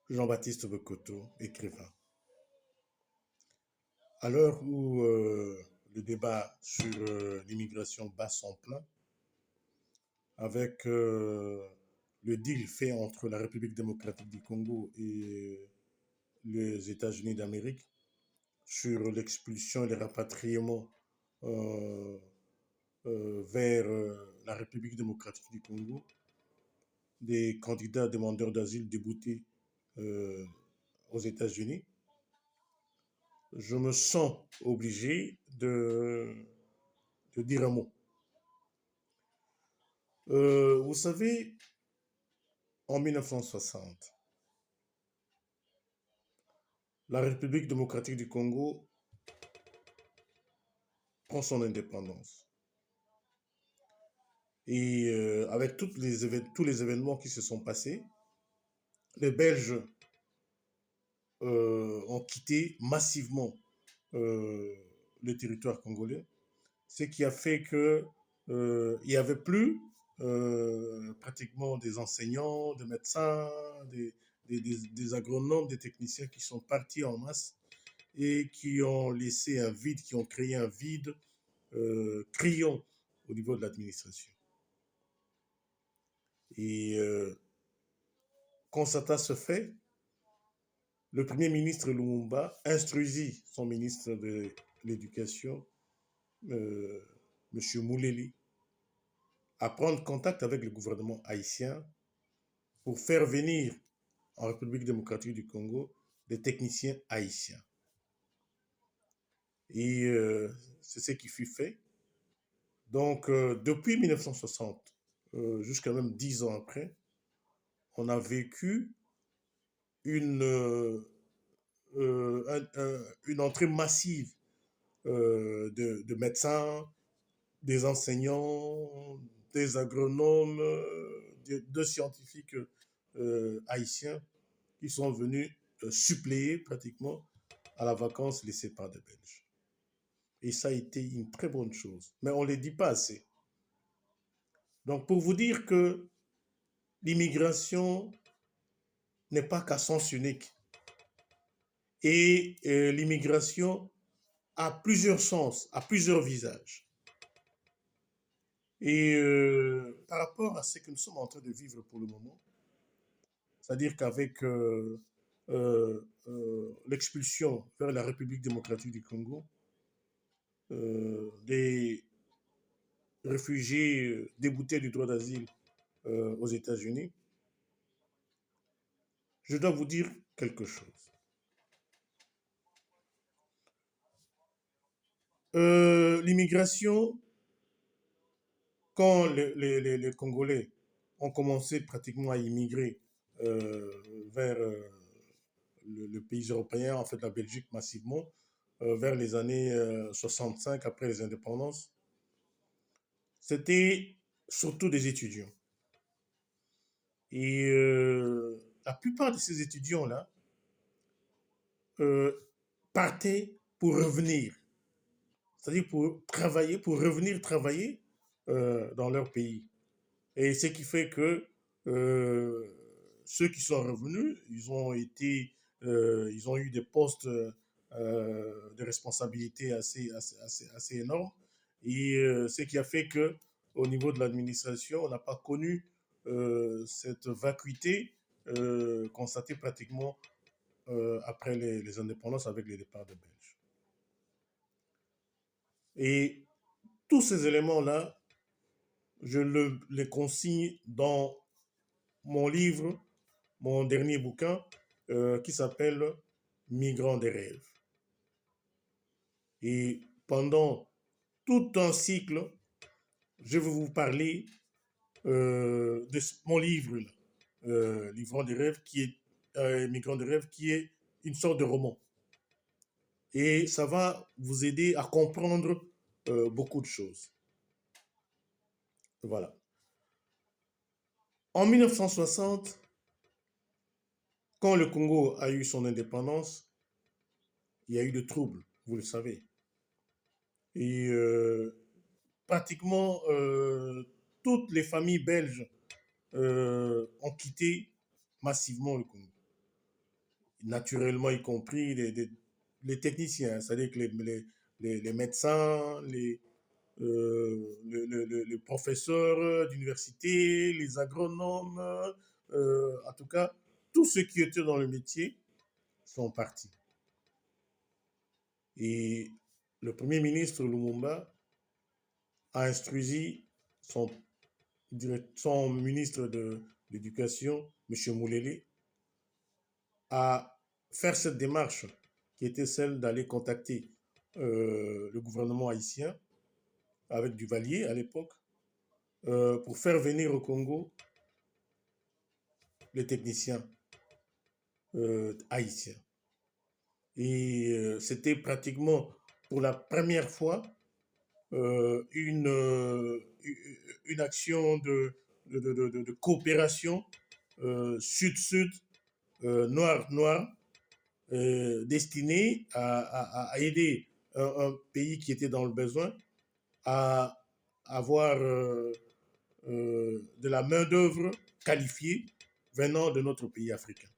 Jean-Baptiste Bokoto, écrivain. À l'heure où le débat sur l'immigration bat son plein, avec le deal fait entre la République démocratique du Congo et les États-Unis d'Amérique sur l'expulsion et le rapatriement euh, vers la République démocratique du Congo des candidats demandeurs d'asile déboutés euh, aux États-Unis, je me sens obligé de dire un mot. Vous savez, en 1960, la République démocratique du Congo prend son indépendance. Et avec tous les événements qui se sont passés, les Belges ont quitté massivement euh, le territoire congolais, ce qui a fait que il n'y avait plus pratiquement des enseignants, des médecins, des agronomes, des techniciens qui sont partis en masse et qui ont laissé un vide, qui ont créé un vide criant au niveau de l'administration. Et constatant ce fait, le Premier ministre Lumumba instruisit son ministre de l'Éducation, euh, M. Mouleli, à prendre contact avec le gouvernement haïtien pour faire venir en République démocratique du Congo des techniciens haïtiens. Et c'est ce qui fut fait. Donc, depuis 1960, jusqu'à même 10 ans après, on a vécu une, une entrée massive de médecins, des enseignants, des agronomes, de scientifiques haïtiens qui sont venus suppléer pratiquement à la vacance laissée par des Belges. Et ça a été une très bonne chose. Mais on ne le dit pas assez. Donc pour vous dire que l'immigration n'est pas qu'à sens unique. Et l'immigration a plusieurs sens, a plusieurs visages. Et par rapport à ce que nous sommes en train de vivre pour le moment, c'est-à-dire qu'avec l'expulsion vers la République démocratique du Congo des réfugiés déboutés du droit d'asile aux États-Unis, je dois vous dire quelque chose. L'immigration, quand les Congolais ont commencé pratiquement à immigrer vers le pays européen, en fait la Belgique massivement, vers les années 65 après les indépendances, c'était surtout des étudiants. Et la plupart de ces étudiants-là euh, partaient pour revenir, c'est-à-dire pour travailler, pour revenir travailler dans leur pays. Et ce qui fait que euh, ceux qui sont revenus, ils ont eu des postes de responsabilité assez énormes. Et ce qui a fait que, au niveau de l'administration, on n'a pas connu cette vacuité constatée pratiquement après les indépendances avec les départs des Belges. Et tous ces éléments-là, les consigne dans mon livre, mon dernier bouquin, qui s'appelle Migrants des rêves. Et pendant tout un cycle, je vais vous parler de mon livre, là, Livrant des rêves, qui est Migrants des rêves, qui est une sorte de roman. Et ça va vous aider à comprendre beaucoup de choses. Voilà. En 1960, quand le Congo a eu son indépendance, il y a eu des troubles, vous le savez. Et pratiquement toutes les familles belges ont quitté massivement le Congo. naturellement y compris les techniciens, c'est-à-dire que les médecins, les professeurs d'université, les agronomes, en tout cas, tous ceux qui étaient dans le métier sont partis. Et le Premier ministre Lumumba a instruit son, son ministre de l'Éducation, M. Moulele, à faire cette démarche qui était celle d'aller contacter le gouvernement haïtien avec Duvalier à l'époque pour faire venir au Congo les techniciens haïtiens. Et c'était pratiquement pour la première fois une action de coopération sud-sud, noir-noir, destinée à aider un pays qui était dans le besoin à avoir de la main-d'œuvre qualifiée venant de notre pays africain.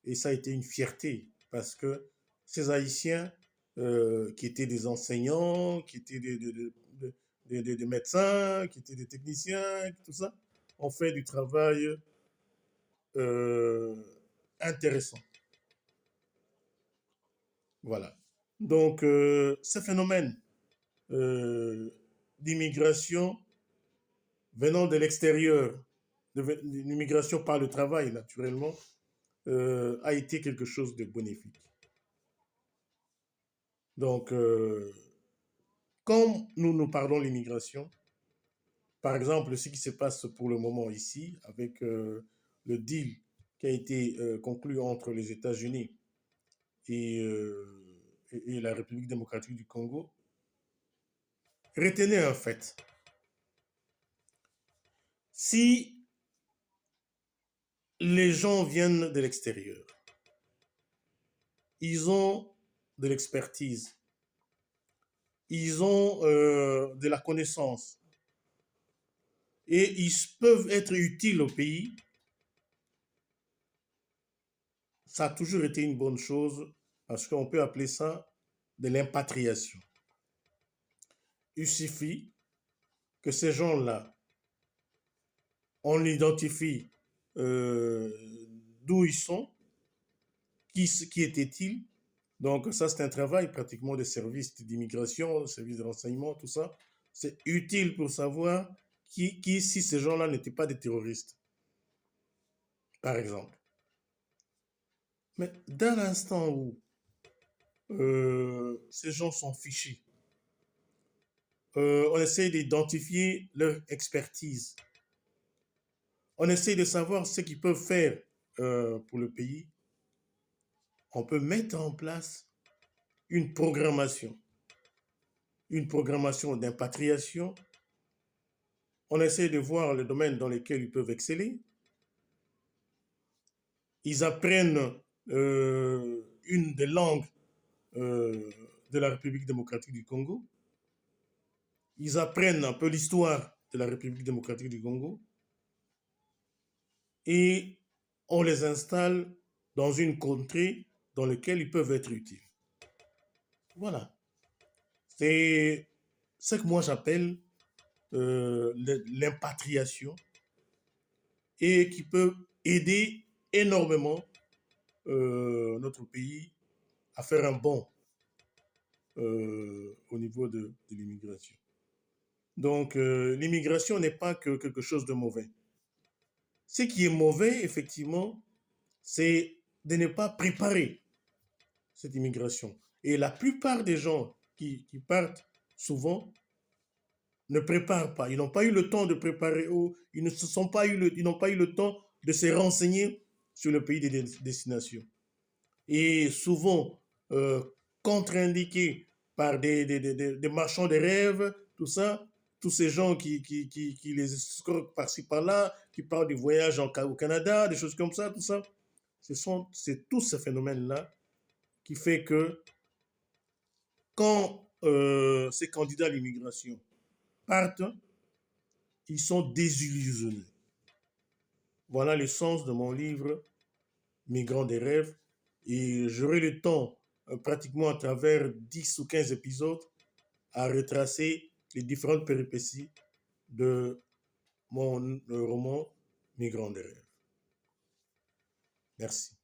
Et ça a été une fierté parce que ces Haïtiens qui étaient des enseignants, qui étaient des médecins, qui étaient des techniciens, tout ça, ont fait du travail intéressant. Voilà. Donc, ce phénomène d'immigration venant de l'extérieur, l'immigration par le travail, naturellement, a été quelque chose de bénéfique. Donc, quand nous parlons de l'immigration, par exemple, ce qui se passe pour le moment ici, avec le deal qui a été conclu entre les États-Unis et, et la République démocratique du Congo, retenez un fait. Si les gens viennent de l'extérieur, ils ont de l'expertise, ils ont de la connaissance et ils peuvent être utiles au pays, ça a toujours été une bonne chose parce qu'on peut appeler ça de l'impatriation. Il suffit que ces gens-là, on identifie d'où ils sont, qui étaient-ils. Donc ça, c'est un travail pratiquement des services d'immigration, des services de renseignement, tout ça. C'est utile pour savoir si ces gens-là n'étaient pas des terroristes, par exemple. Mais dans l'instant où ces gens sont fichés, on essaie d'identifier leur expertise, on essaie de savoir ce qu'ils peuvent faire pour le pays, on peut mettre en place une programmation d'impatriation. On essaie de voir le domaine dans lequel ils peuvent exceller. Ils apprennent une des langues de la République démocratique du Congo. Ils apprennent un peu l'histoire de la République démocratique du Congo. Et on les installe dans une contrée dans laquelle ils peuvent être utiles. Voilà. C'est ce que moi j'appelle l'impatriation et qui peut aider énormément notre pays à faire un bond au niveau de l'immigration. Donc, l'immigration n'est pas que quelque chose de mauvais. Ce qui est mauvais, effectivement, c'est de ne pas préparer cette immigration. Et la plupart des gens qui partent, souvent, ne préparent pas. Ils n'ont pas eu le temps de préparer, ou ils n'ont pas eu le temps de se renseigner sur le pays de destination. Et souvent, contre-indiqués par des marchands de rêves, tout ça, tous ces gens qui les escroquent par-ci par-là, qui parlent du voyage au Canada, des choses comme ça, tout ça. C'est tout ce phénomène-là qui fait que quand ces candidats à l'immigration partent, ils sont désillusionnés. Voilà le sens de mon livre Migrant des rêves. Et j'aurai le temps, pratiquement à travers 10 ou 15 épisodes, à retracer les différentes péripéties de mon roman Migrant des rêves. Merci.